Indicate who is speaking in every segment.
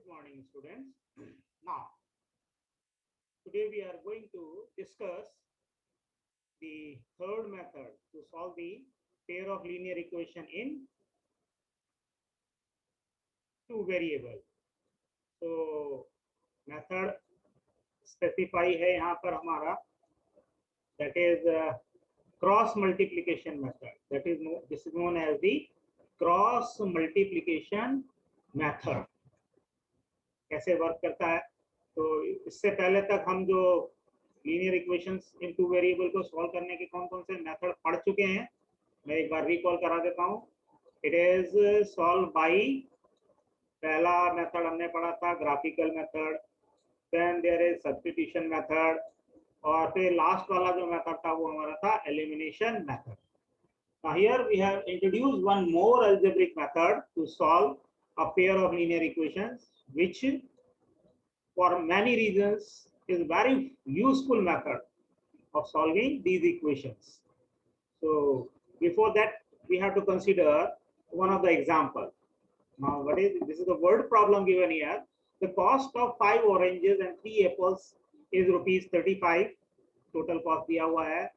Speaker 1: Good morning, students. Now, today we are going to discuss the third method to solve the pair of linear equation in two variables. So, method specify है यहाँ पर हमारा, that is cross multiplication method. This is known as the cross multiplication method. कैसे work करता है? तो इससे पहले तक हम जो लीनियर इक्वेशंस इन टू वेरिएबल को सॉल्व करने के कौन कौन से मेथड पढ़ चुके हैं, मैं एक बार रिकॉल करा देता हूँ. इट इज सॉल्व बाय, पहला मेथड हमने पढ़ा था graphical method, then there is substitution method, और फिर लास्ट वाला जो मेथड था वो हमारा था elimination method. Now here we have introduced one more algebraic method to solve a pair of linear equations, which for many reasons is very useful method of solving these equations. So before that we have to consider one of the example. Now this is the word problem given here. The cost of 5 oranges and 3 apples is rupees 35. Total cost दिया हुआ है.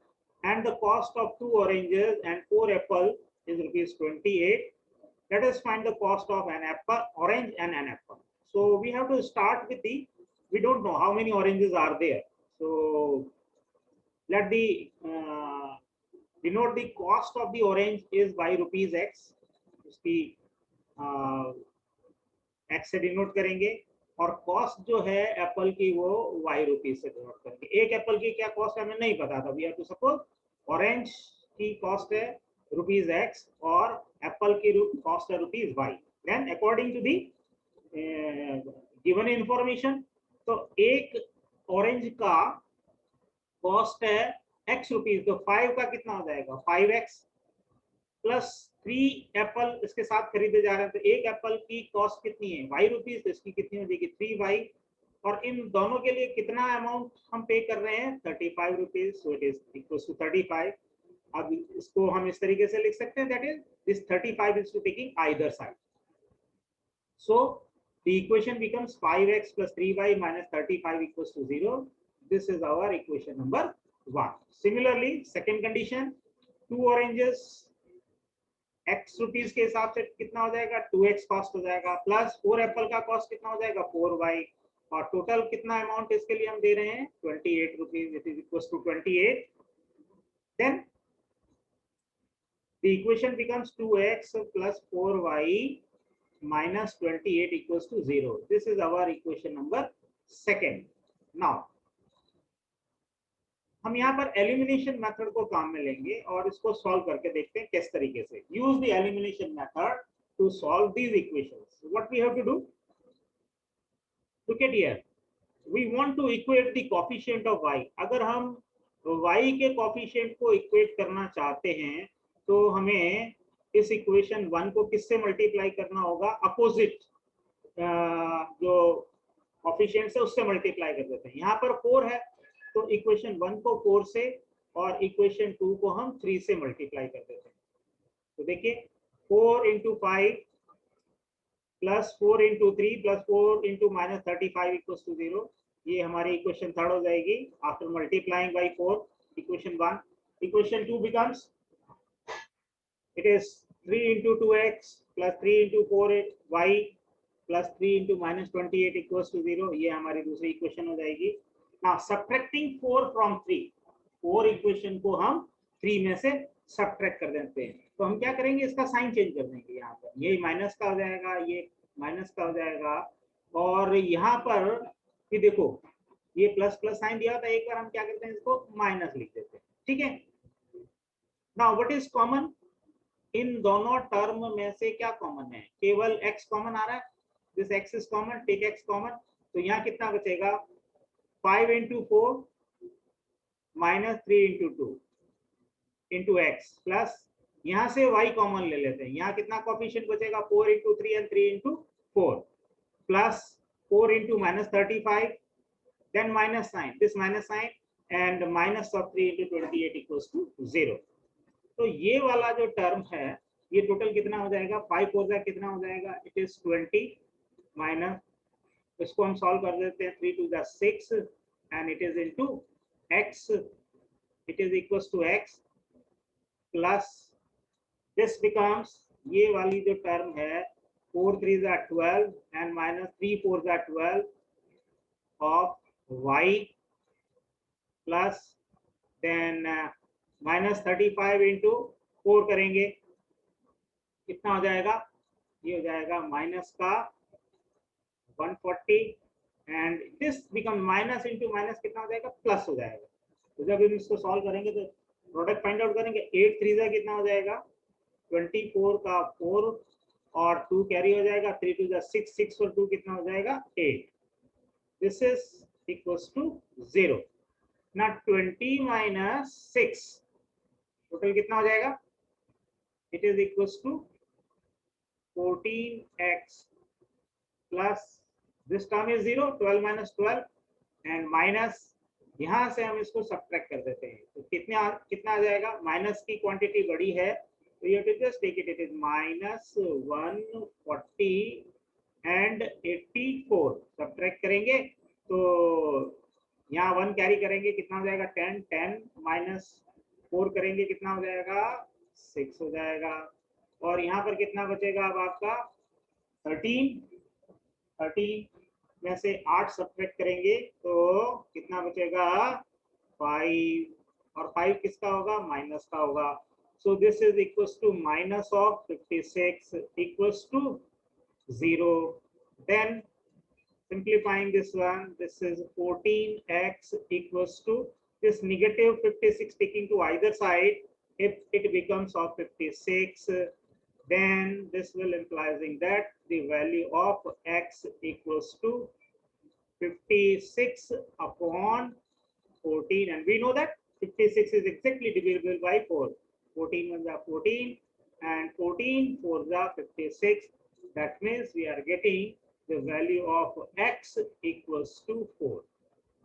Speaker 1: And the cost of 2 oranges and 4 apples is rupees 28. Let us find the cost of an apple, orange and an apple. So we have to start with the, we don't know how many oranges are there. So let the denote the cost of the orange is by rupees x. उसकी x से denote करेंगे, और cost जो है Apple की वो y rupees से denote करेंगे. एक एप्पल की क्या कॉस्ट हमें नहीं पता था. We have to suppose orange की कॉस्ट है रुपीज x और एप्पल की कॉस्ट है rupees y. Then according to the given information, तो एक ऑरेंज का कॉस्ट है x रुपीज, तो 5 का कितना हो जाएगा 5x प्लस 3 एप्पल इसके साथ खरीदे जा रहे हैं, तो एक एप्पल की कॉस्ट कितनी है y रुपीज, तो इसकी कितनी हो जाएगी 3y, और इन दोनों के लिए कितना अमाउंट हम पे कर रहे हैं 35 rupees. So it is equal to 35. अब इसको हम इस तरीके से लिख सकते हैं, that is this 35 is to taking either side. So the equation becomes 5x plus 3y minus 35 equals to 0. This is our equation number 1. Similarly, second condition, 2 oranges x rupees के हिसाब से कितना हो जाएगा 2x कॉस्ट हो जाएगा, plus 4 Apple का cost कितना हो जाएगा 4y, और टोटल कितना अमाउंट इसके लिए हम दे रहे हैं 28 rupees. It is equal to 28. Then the equation becomes 2x plus 4y minus 28 equals to 0. This is our equation number 2. Now हम यहाँ पर एलिमिनेशन मेथड को काम में लेंगे और इसको सॉल्व करके देखते हैं किस तरीके से. Use the elimination method to solve these equations. What we have to do, look at here, we want to equate the coefficient of y. अगर हम y के कोएफिशिएंट को इक्वेट करना चाहते हैं तो हमें इस इक्वेशन 1 को किससे मल्टीप्लाई करना होगा, अपोजिट जो कोएफिशिएंट है उससे मल्टीप्लाई कर देते हैं. यहाँ पर 4 है तो इक्वेशन 1 को 4 से और इक्वेशन 2 को हम 3 से मल्टीप्लाई कर देते हैं. तो देखिए 4 into 5 plus 4 into 3 plus 4 into minus 35 equals to 0. ये हमारी इक्वेशन 3 हो जाएगी after multiplying by 4 equation 1. Equation 2 becomes, it is 3 into 2x plus 3 into 4y plus 3 into minus 28 equals to 0. ये हमारी दूसरी इक्वेशन हो जाएगी. Now subtracting 4 from 3, 4 इक्वेशन को हम 3 में से सब्ट्रैक्ट कर देते हैं. तो हम क्या करेंगे, इसका साइन चेंज कर देंगे. यहाँ पर ये माइनस का हो जाएगा, ये माइनस का हो जाएगा, और यहाँ पर ये देखो ये प्लस प्लस साइन दिया था, एक बार हम क्या करते हैं इसको माइनस लिख देते हैं. ठीक है. नाउ व्हाट इज कॉमन, इन दोनों टर्म में से क्या कॉमन है, केवल x कॉमन आ रहा है. This x is common, take x common. तो यहाँ कितना बचेगा 5 into 4 minus 3 into 2 into x plus यहाँ से y कॉमन ले लेते हैं. यहाँ कितना कोएफिशिएंट बचेगा 4 into 3 and 3 into 4 plus 4 into minus 35, then minus sign, this minus sign and minus of 3 into 28 equals to 0. तो ये वाला जो टर्म है ये टोटल कितना हो जाएगा 5 4 कितना हो जाएगा, इट इज 20 minus इसको हम सॉल्व कर देते हैं, 3 to the 6 and it is into x, it is equals to x plus this becomes, ये वाली जो टर्म है 4 3 are 12 and minus 3 4 are 12 of y plus then minus 35 into 4 करेंगे, कितना हो जाएगा, ये हो जाएगा माइनस का 140 and this become minus into minus कितना हो जाएगा, प्लस हो जाएगा। तो जब हम इसको सॉल्व करेंगे तो प्रोडक्ट फाइंड आउट करेंगे, 8 3 कितना हो जाएगा 24 का 4 और 2 कैरी हो जाएगा, 3 2 6 6 और 2 कितना हो जाएगा 8, दिस इज इक्वल्स टू 0। ना 20 माइनस 6 टोटल कितना हो जाएगा, it is equals to 14x plus this term is 0, 12 minus 12 and minus यहां से हम इसको सब्ट्रैक्ट कर देते हैं, तो कितना कितना आ जाएगा, माइनस की क्वांटिटी बड़ी है तो you have to just take it, it is minus 140 and 84 subtract करेंगे तो यहाँ 1 कैरी करेंगे, कितना हो जाएगा 10 10 माइनस 4 करेंगे कितना हो जाएगा 6 हो जाएगा, और यहाँ पर कितना बचेगा अब आपका 13 में से 8 सब्ट्रैक्ट करेंगे तो कितना बचेगा 5, और 5 किसका होगा, माइनस का होगा। So this is equals to minus of 56 equals to 0। Then simplifying this one, this is 14x equals to this negative 56 taking to either side, if it becomes of 56, then this will implying that the value of x equals to 56 upon 14, and we know that 56 is exactly divisible by 4, 14 1 is 14 and 14 4 is 56, that means we are getting the value of x equals to 4।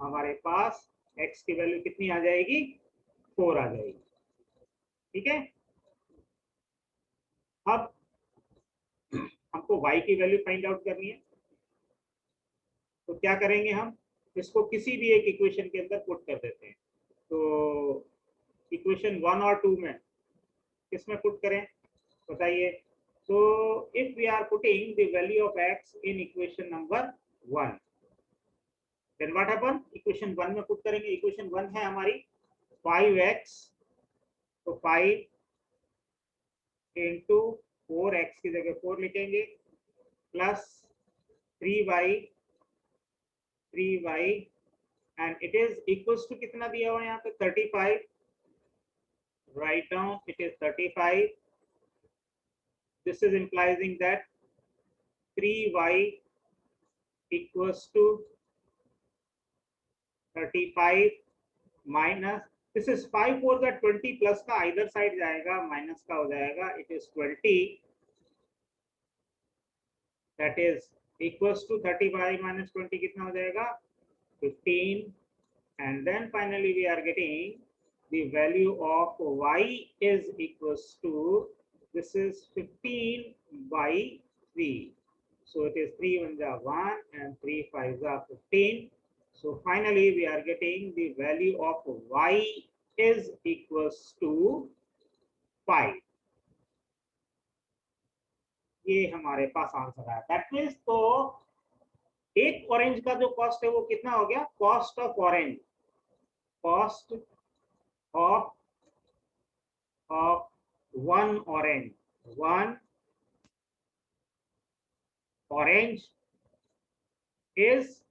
Speaker 1: हमारे पास x की value कितनी आ जाएगी, 4 आ जाएगी, ठीक है। अब हमको y की वैल्यू फाइंड आउट करनी है, तो क्या करेंगे, हम इसको किसी भी एक इक्वेशन के अंदर पुट कर देते हैं। तो इक्वेशन 1 और 2 में किसमें पुट करें बताइए। So if we are putting the value of x in equation number 1, then what happen, equation 1 में पुट करेंगे, इक्वेशन 1 है हमारी 5x, तो 5 into 4x की जगह 4 लिखेंगे plus 3y and it is equals to कितना दिया हुआ है यहाँ पे 35, write down it is 35, this is implying that 3y equals to 35 minus, this is 5 4 का 20 प्लस का इधर साइड जाएगा माइनस का हो जाएगा, it is 20, that is equals to 35 minus 20 कितना हो जाएगा 15, and then finally we are getting the value of y is equals to, this is 15 by 3, so it is 3 1 is 1 and 3 5 is 15, so finally we are getting the value of y is equals to 5। ये हमारे पास answer है, that means तो एक orange का जो cost है वो कितना हो गया, cost of orange, cost of one orange, one orange is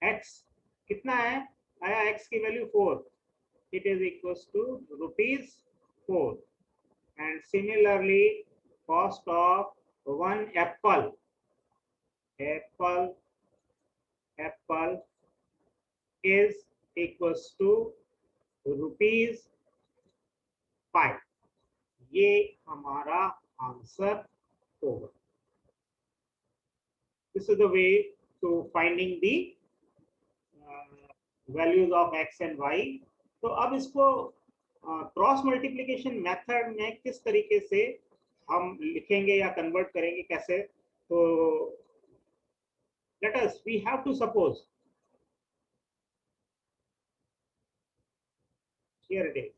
Speaker 1: x, कितना है आया, x की value 4, it is equals to ₹4, and similarly cost of one apple is equals to ₹5। ये हमारा आंसर होगा। This is the way to finding the values of x and y। तो अब इसको क्रॉस मल्टीप्लिकेशन मेथड में किस तरीके से हम लिखेंगे या कन्वर्ट करेंगे कैसे, तो let us, we have to suppose, here it is.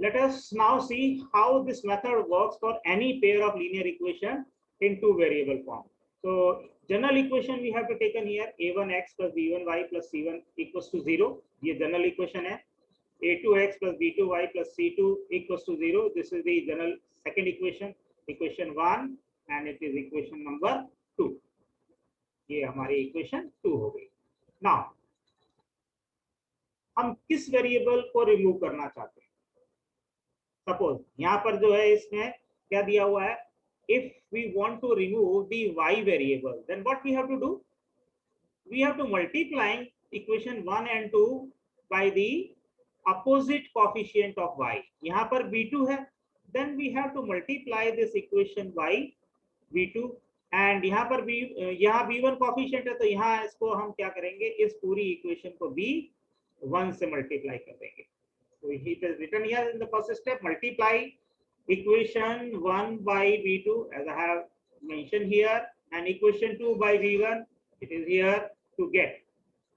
Speaker 1: Let us now see how this method works for any pair of linear equation in two variable form. So general equation we have to taken here, a1x plus b1y plus c1 equals to 0. ये general equation है. a2x plus b2y plus c2 equals to 0. This is the general second equation, equation 1, and it is equation number 2. ये हमारी equation 2 हो गई. Now हम किस variable को remove करना चाहते हैं? सपोज यहाँ पर जो है इसमें क्या दिया हुआ है, if we want to remove the y variable, then what we have to do? We have to multiply equation 1 and 2 by the opposite coefficient of y. यहाँ पर b2 है, then we have to multiply this equation by b2, and यहाँ पर यहाँ b1 coefficient है, तो यहाँ इसको हम क्या करेंगे, इस पूरी इक्वेशन को b1 से मल्टीप्लाई कर देंगे. So it is written here in the first step, multiply equation 1 by b2 as I have mentioned here, and equation 2 by b1, it is here to get.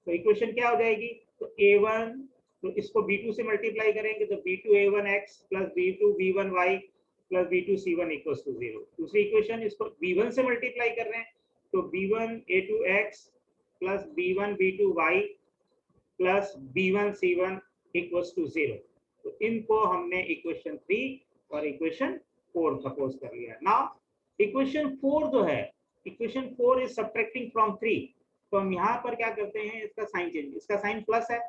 Speaker 1: So equation क्या हो जाएगी, तो a1, तो इसको b2 से multiply करेंगे, तो b2 a1x plus b2 b1y plus b2 c1 equals to 0. दूसरी इक्वेशन इसको b1 से मल्टीप्लाई कर रहे हैं, तो b1 a2x plus b1 b2y plus b1 c1 equals to 0. तो इनको हमने इक्वेशन 3 और इक्वेशन 4 सपोज कर लिया. नाउ इक्वेशन 4 जो है, इक्वेशन 4 इज सब्ट्रैक्टिंग फ्रॉम 3, तो हम यहाँ पर क्या करते हैं, इसका साइन चेंज, इसका साइन प्लस है,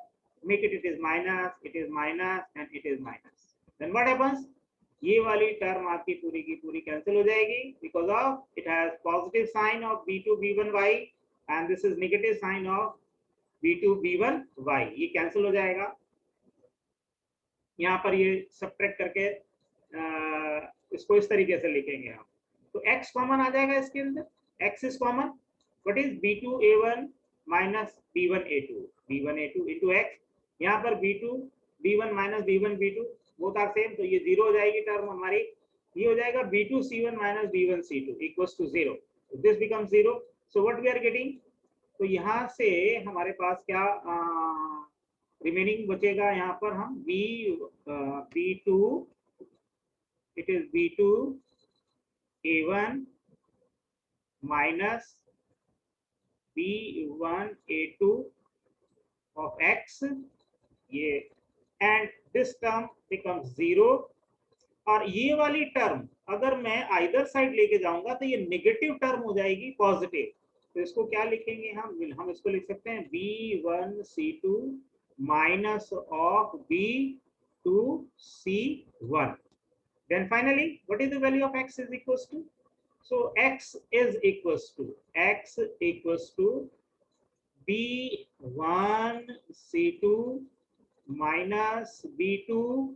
Speaker 1: make it is minus, it is minus and it is minus. Then what happens, ये वाली टर्म आपकी पूरी की पूरी कैंसिल हो जाएगी, because of it has positive sign of b2 b1y and this is negative sign of b2 b1y. ये cancel हो जाएगा. यहाँ पर ये सब्ट्रैक्ट करके इसको इस तरीके से लिखेंगे हम, तो x कॉमन आ जाएगा इसके अंदर, x is common, what is b2 a1 minus b1 a2 into x. यहाँ पर b2 b1 minus b1 b2 both are same, तो ये 0 हो जाएगी टर्म हमारी. ये हो जाएगा b2 c1 minus b1 c2 equals to 0. This becomes 0. So what we are getting, तो यहाँ से हमारे पास क्या रिमेनिंग बचेगा, यहाँ पर हम b2, it is b2 a1 minus b1 a2 of x, ये, and this term becomes 0. और ये वाली टर्म अगर मैं आइदर साइड लेके जाऊंगा तो ये नेगेटिव टर्म हो जाएगी पॉजिटिव. तो इसको क्या लिखेंगे हम इसको लिख सकते हैं b1 c2 minus of b2 c1. Then finally, what is the value of x is equals to? So x is equals to b1 c2 minus b2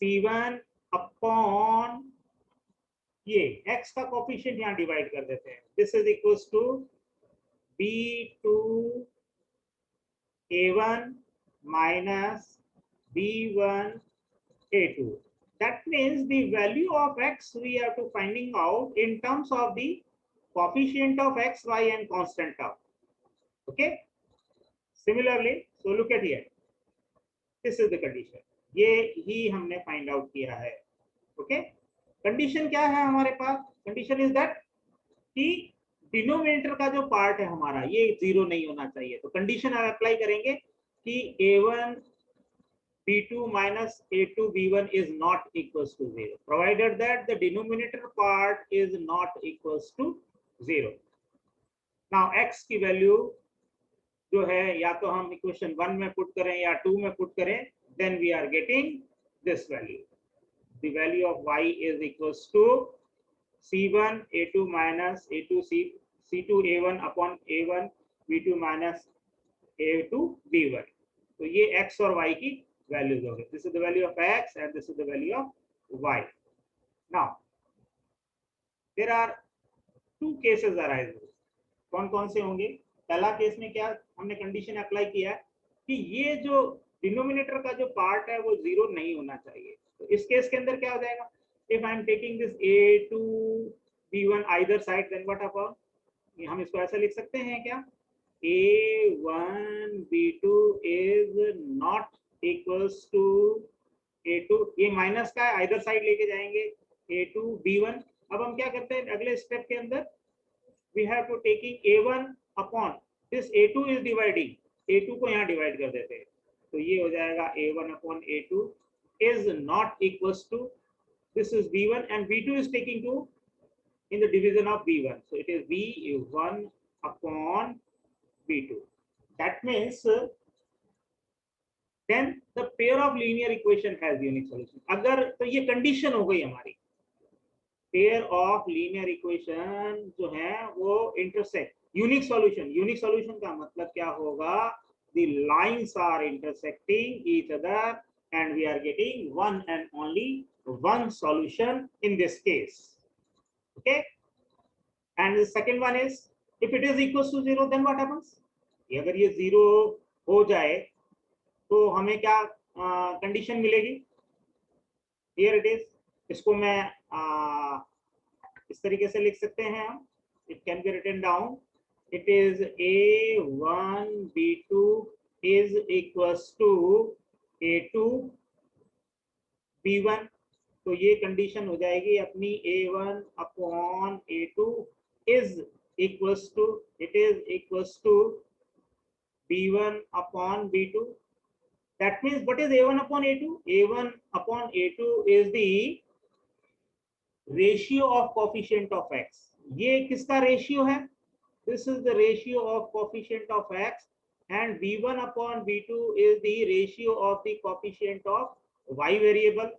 Speaker 1: c1 upon ये x का कोफिशिएंट यहाँ डिवाइड कर देते हैं. This is equals to b2 a1 minus b1 a2. That means the value of x we have to finding out in terms of the coefficient of x, y and constant term. Okay. Similarly, so look at here. This is the condition. ये ही हमने find out किया है. Okay. Condition क्या है हमारे पास? Condition is that कि denominator का जो पार्ट है हमारा ये 0 नहीं होना चाहिए. तो कंडीशन आप अप्लाई करेंगे कि a1 b2 minus a2 b1 is not equals to 0, provided that the denominator part is not equals to 0. Now x की वैल्यू जो है या तो हम इक्वेशन 1 में पुट करें या 2 में पुट करें, then we are getting this value. The value of y is equals to c1 a2 minus a2 c2 a1 upon a1 b2 minus a2 b1. तो ये x और y की वैल्यूज हो गई. This is the value of x and this is the value of y. Now there are two cases arises. कौन कौन से होंगे? पहला केस में क्या हमने कंडीशन अप्लाई किया है कि ये जो डिनोमिनेटर का जो पार्ट है वो 0 नहीं होना चाहिए. तो इस केस के अंदर क्या हो जाएगा, if I am taking this a2 B1 either side, then what upon, हम इसको ऐसा लिख सकते हैं क्या, A1 B2 is not equals to A2, ये माइनस का है, आइदर साइड लेके जाएंगे A2 B1। अब हम क्या करते हैं अगले स्टेप के अंदर, we have to taking A1 upon this A2 is dividing, A2 को यहाँ डिवाइड कर देते हैं, तो ये हो जाएगा A1 upon A2 is not equals to, this is B1 and B2 is taking to in the division of B1, so it is B1 upon B2. That means then the pair of linear equation has unique solution। अगर तो ये condition हो गई हमारी, pair of linear equation जो है वो intersect, unique solution, unique solution का मतलब क्या होगा, the lines are intersecting each other and we are getting one and only one solution in this case, okay। and the second one is if it is equals to 0 then what happens, अगर ये 0 हो जाए तो हमें क्या condition मिलेगी, here it is, इसको मैं इस तरीके से लिख सकते हैं हम, it can be written down, it is A1 B2 is equals to A2 B1, तो ये कंडीशन हो जाएगी अपनी A1 upon A2 is equals to, it is equals to B1 upon B2। That means what is A1 upon A2? A1 upon A2 is the ratio of coefficient of x। ये किसका ratio है, this is the ratio of coefficient of x and B1 upon B2 is the ratio of the coefficient of y variable,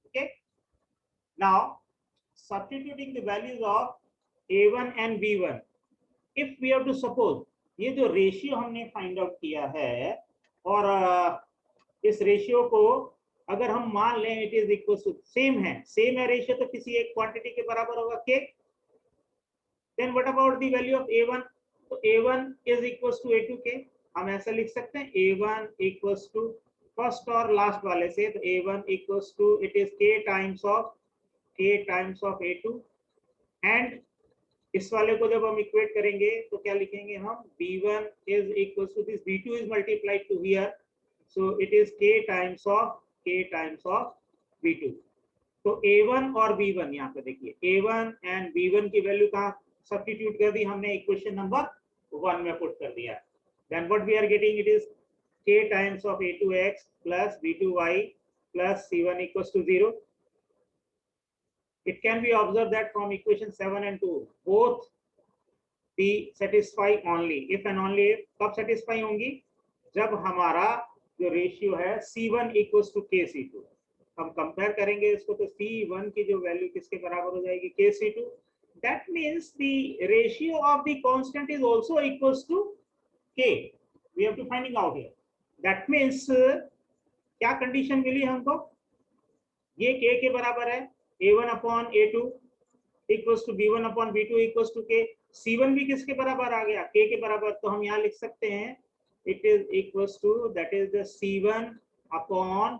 Speaker 1: okay। Now substituting the values of A1 and B1, if we have to suppose ये जो ratio हमने find out किया है और इस ratio को अगर हम मान लें it is equal to same है रेशियो, तो किसी एक क्वांटिटी के बराबर होगा के, then what about the value of A1, तो A1 is equal to A2 के, हम ऐसा लिख सकते हैं A1 इक्वल्स टू फर्स्ट और लास्ट वाले से, तो A1 equals to it is K times of A2 and इस वाले को जब हम इक्वेट करेंगे तो क्या लिखेंगे हम, B1 is equals to this, B2 is multiplied to here, so it is K times of B2। तो A1 और B1 यहाँ पे देखिए, A1 and B1 की वैल्यू कहाँ सब्स्टिट्यूट कर दी हमने, इक्वेशन नंबर 1 में पुट कर दिया, then what we are getting, it is K times of A2x plus B2y plus C1 equals to 0। It can be observed that from equation 7 and 2 both be satisfy only if and only if, कब satisfy होंगी, जब हमारा जो ratio है C1 equals to KC2, हम compare करेंगे इसको तो C1 की जो वैल्यू किसके बराबर हो जाएगी, KC2। that means the ratio of the constant is also equals to K, we have to finding out here। that means क्या कंडीशन मिली हमको, ये K के बराबर है, A1 upon A2 equals to B1 upon B2 equals to K, C1 भी किसके बराबर आ गया, K के बराबर, तो हम यहाँ लिख सकते हैं it is equals to, that is the C1 upon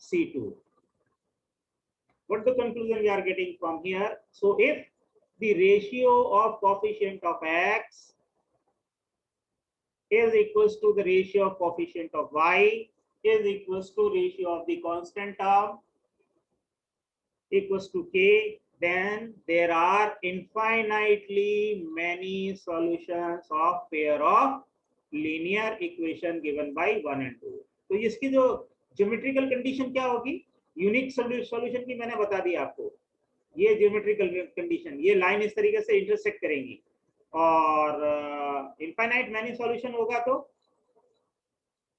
Speaker 1: C2। what the conclusion we are getting from here, so if the ratio of coefficient of x is equals to the ratio of coefficient of y is equals to ratio of the constant term equals to K, then there are infinitely many solutions of pair of linear equation given by 1 and 2। तो इसकी जो geometrical condition क्या होगी, unique solution की मैंने बता दी आपको, ये ज्योमेट्रिकल कंडीशन, ये लाइन इस तरीके से इंटरसेक्ट करेंगी और इनफाइनाइट मैनी सॉल्यूशन होगा, तो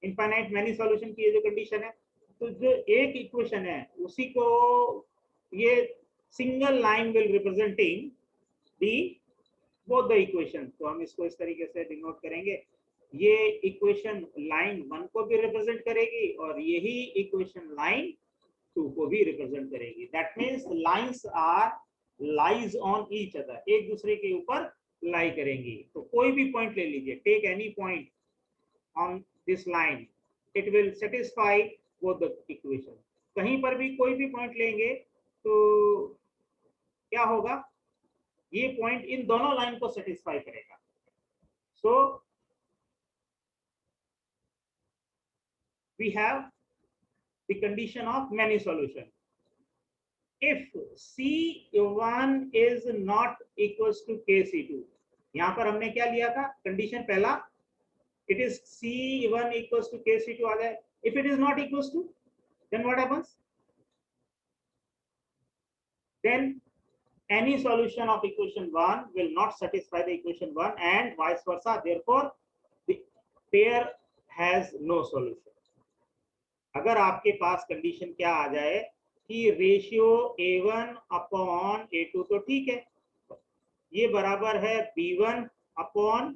Speaker 1: इनफाइनाइट मैनी सॉल्यूशन की ये जो कंडीशन है, तो जो एक इक्वेशन है उसी को ये single line will representing the both the equation, तो हम इसको इस तरीके से डिनोट करेंगे, ये इक्वेशन लाइन 1 को भी रिप्रेजेंट करेगी और यही इक्वेशन लाइन 2 को भी रिप्रेजेंट करेगी। That means lines are lies on each other, एक दूसरे के ऊपर लाई करेंगी। तो कोई भी पॉइंट ले लीजिए, take any point on this line, it will satisfy both the equation. कहीं पर भी कोई भी पॉइंट लेंगे तो क्या होगा, ये पॉइंट इन दोनों लाइन को सेटिस्फाई करेगा. So we have the condition of many solution. If C1 is not equals to KC2, यहाँ पर हमने क्या लिया था कंडीशन पहला, it is C1 equals to KC2 आ जाए. If it is not equals to, then what happens? Then any solution of equation 1 will not satisfy the equation 1 and vice versa. Therefore, the pair has no solution. अगर आपके पास condition क्या आ जाए कि ratio A1 upon A2 तो ठीक है, ये बराबर है B1 अपॉन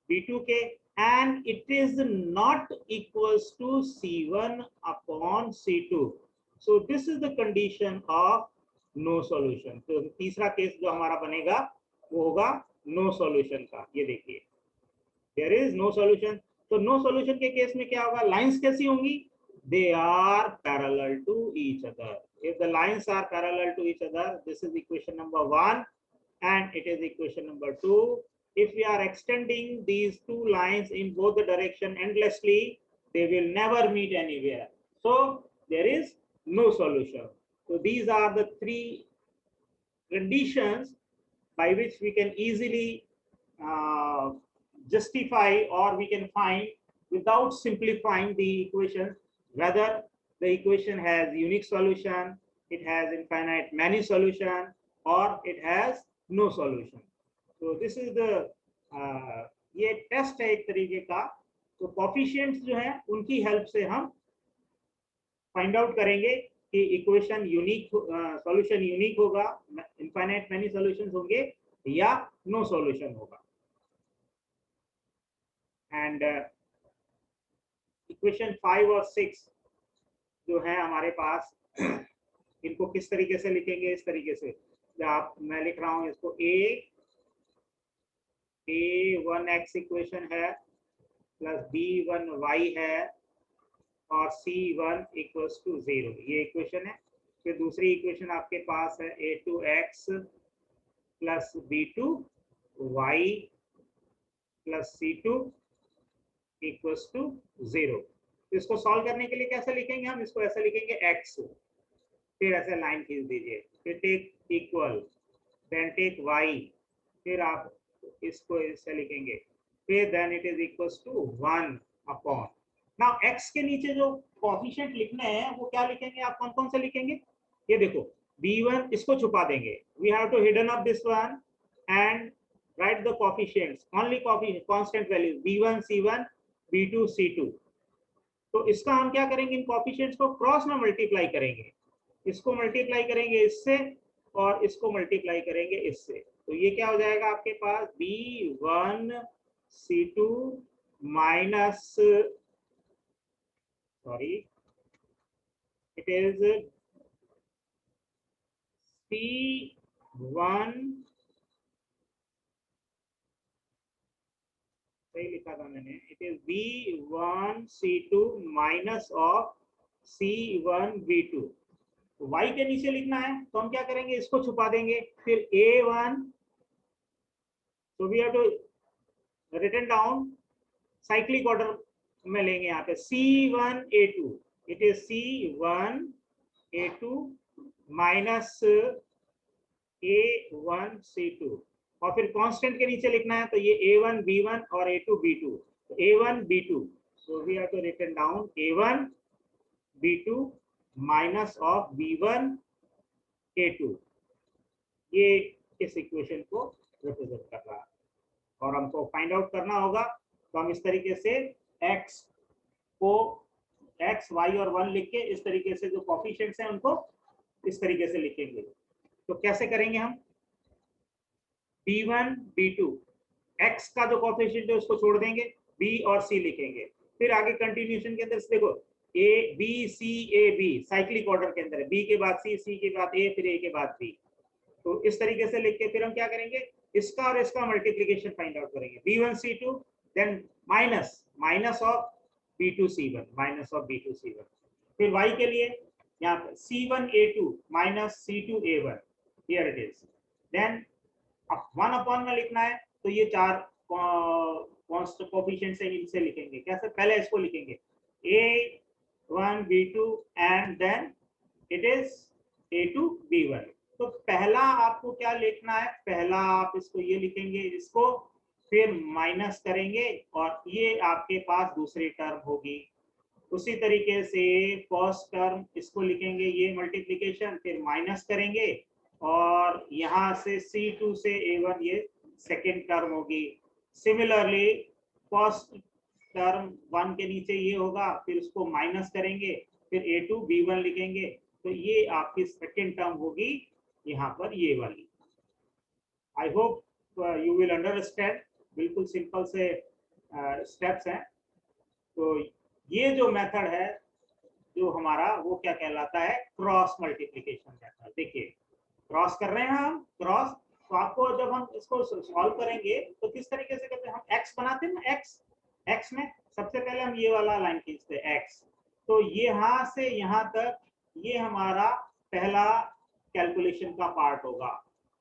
Speaker 1: B2 के, and it is not equals to C1 upon C2. So this is the condition of no solution. तो तीसरा केस जो हमारा बनेगा वो होगा नो सॉल्यूशन का. ये देखिए, देयर इज नो सॉल्यूशन. तो नो सॉल्यूशन के केस में क्या होगा, लाइंस कैसी होंगी, they are parallel to each other. If the lines are parallel to each other, this is equation number 1 and it is equation number 2. If we are extending these two lines in both the direction endlessly, they will never meet anywhere. So there is no solution. So these are the three conditions by which we can easily justify, or we can find without simplifying the equation, whether the equation has unique solution, it has infinite many solution, or it has no solution. So this is the ये test है एक तरीके का. तो coefficients जो है उनकी help से हम फाइंड आउट करेंगे कि इक्वेशन यूनिक सॉल्यूशन यूनिक होगा, इनफाइनाइट मैनी सॉल्यूशंस होंगे या नो सॉल्यूशन होगा. एंड इक्वेशन 5 और 6 जो है हमारे पास, इनको किस तरीके से लिखेंगे, इस तरीके से आप, मैं लिख रहा हूं इसको A1x इक्वेशन है प्लस B1y है और C1 इक्वल्स टू 0. ये इक्वेशन है. फिर दूसरी इक्वेशन आपके पास है A2x plus B2y plus C2 equals to 0. इसको सॉल्व करने के लिए कैसे लिखेंगे हम, इसको ऐसे लिखेंगे x, फिर ऐसे लाइन खींच दीजिए, फिर take equal, then take y, फिर आप इसको ऐसे लिखेंगे, फिर then it is equals to 1 upon. Now x के नीचे जो कोएफिशिएंट लिखने हैं वो क्या लिखेंगे आप, कौन कौन से लिखेंगे, ये देखो b1 इसको छुपा देंगे, we have to hidden up this one and write the coefficients, only coefficient constant values b1 c1 b2 c2. तो इसका हम क्या करेंगे, इन कोएफिशिएंट्स को क्रॉस में मल्टीप्लाई करेंगे, इसको मल्टीप्लाई करेंगे इससे और इसको मल्टीप्लाई करेंगे इससे. तो ये क्या हो जाएगा आपके पास, b1 c2 minus, sorry it is c1, सही लिखा था मैंने, it is b1 c2 minus of c1 b2. y के नीचे लिखना है तो हम क्या करेंगे, इसको छुपा देंगे, फिर a1, so we have to written down cyclic order में लेंगे यहाँ पे, c1 a2, it is c1 a2 minus a1 c2, और फिर कांस्टेंट के नीचे लिखना है तो ये a1 b1 और a2 b2, तो a1 b2, so we have to written down a1 b2 minus of b1 a2. ये इस इक्वेशन को रिप्रेजेंट कर रहा है और हमको फाइंड आउट करना होगा. तो हम इस तरीके से x को x, y और 1 लिख के इस तरीके से जो कोएफिशिएंट्स हैं उनको इस तरीके से लिखेंगे. तो कैसे करेंगे हम, b1 b2, x का जो कोएफिशिएंट है उसको छोड़ देंगे, b और c लिखेंगे, फिर आगे कंटिन्यूएशन के अंदर देखो a b c a b cyclic order के अंदर है, b के बाद c, c के बाद a, फिर a के बाद b. तो इस तरीके से लिख के फिर हम क्या करेंगे, इसका और इसका मल्टीप्लिकेशन फाइंड आउट करेंगे, b1 c2 then minus of b2 c1, minus of b2 c1. फिर y के लिए यहाँ पे c1 a2 minus c2 a1, here it is. Then अब 1 अपॉन में लिखना है तो ये 4 कोफिशिएंट से इनसे लिखेंगे। कैसे? पहले इसको लिखेंगे a1 b2 and then it is a2 b1। तो पहला आपको क्या लिखना है? पहला आप इसको ये लिखेंगे, इसको फिर माइनस करेंगे और ये आपके पास दूसरी टर्म होगी। उसी तरीके से फर्स्ट टर्म इसको लिखेंगे, ये मल्टीप्लिकेशन, फिर माइनस करेंगे और यहाँ से C2 से A1 ये सेकेंड टर्म होगी। सिमिलरली फर्स्ट टर्म 1 के नीचे ये होगा, फिर उसको माइनस करेंगे, फिर A2 B1 लिखेंगे, तो ये आपकी सेकेंड टर्म होगी यहाँ पर ये वाली। I hope you will understand. बिल्कुल सिंपल से स्टेप्स हैं। तो ये जो मेथड है जो हमारा, वो क्या कहलाता है? Cross multiplication method. देखिए क्रॉस कर रहे हैं हम, क्रॉस। तो आपको जब हम इसको सॉल्व करेंगे तो किस तरीके से करते हैं? हम एक्स बनाते हैं ना, एक्स में सबसे पहले हम ये वाला लाइन खींचते हैं एक्स। तो यहाँ से यहाँ तक ये हमारा पहला कैलकुलेशन का पार्ट होगा।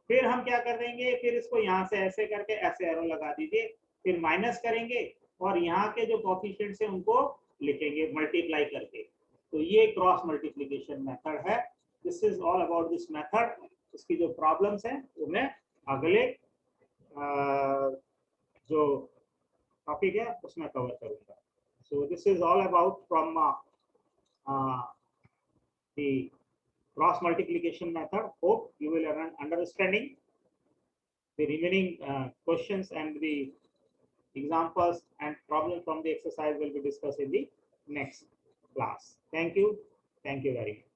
Speaker 1: फिर हम क्या कर देंगे? फिर इसको यहाँ से ऐसे करके ऐसे एरो लगा दीजिए, फिर माइनस करेंगे और यहाँ के जो कोएफिशिएंट्स हैं उनको लिखेंगे मल्टीप्लाई करके। तो ये क्रॉस मल्टीप्लिकेशन मेथड है। This is all about this method. इसकी जो प्रॉब्लम्स हैं वो मैं अगले जो टॉपिक है उसमें कवर करूंगा। सो this is all about from the cross multiplication method. Hope you will have an understanding. The remaining questions and the examples and problems from the exercise will be discussed in the next class. Thank you. Thank you very much.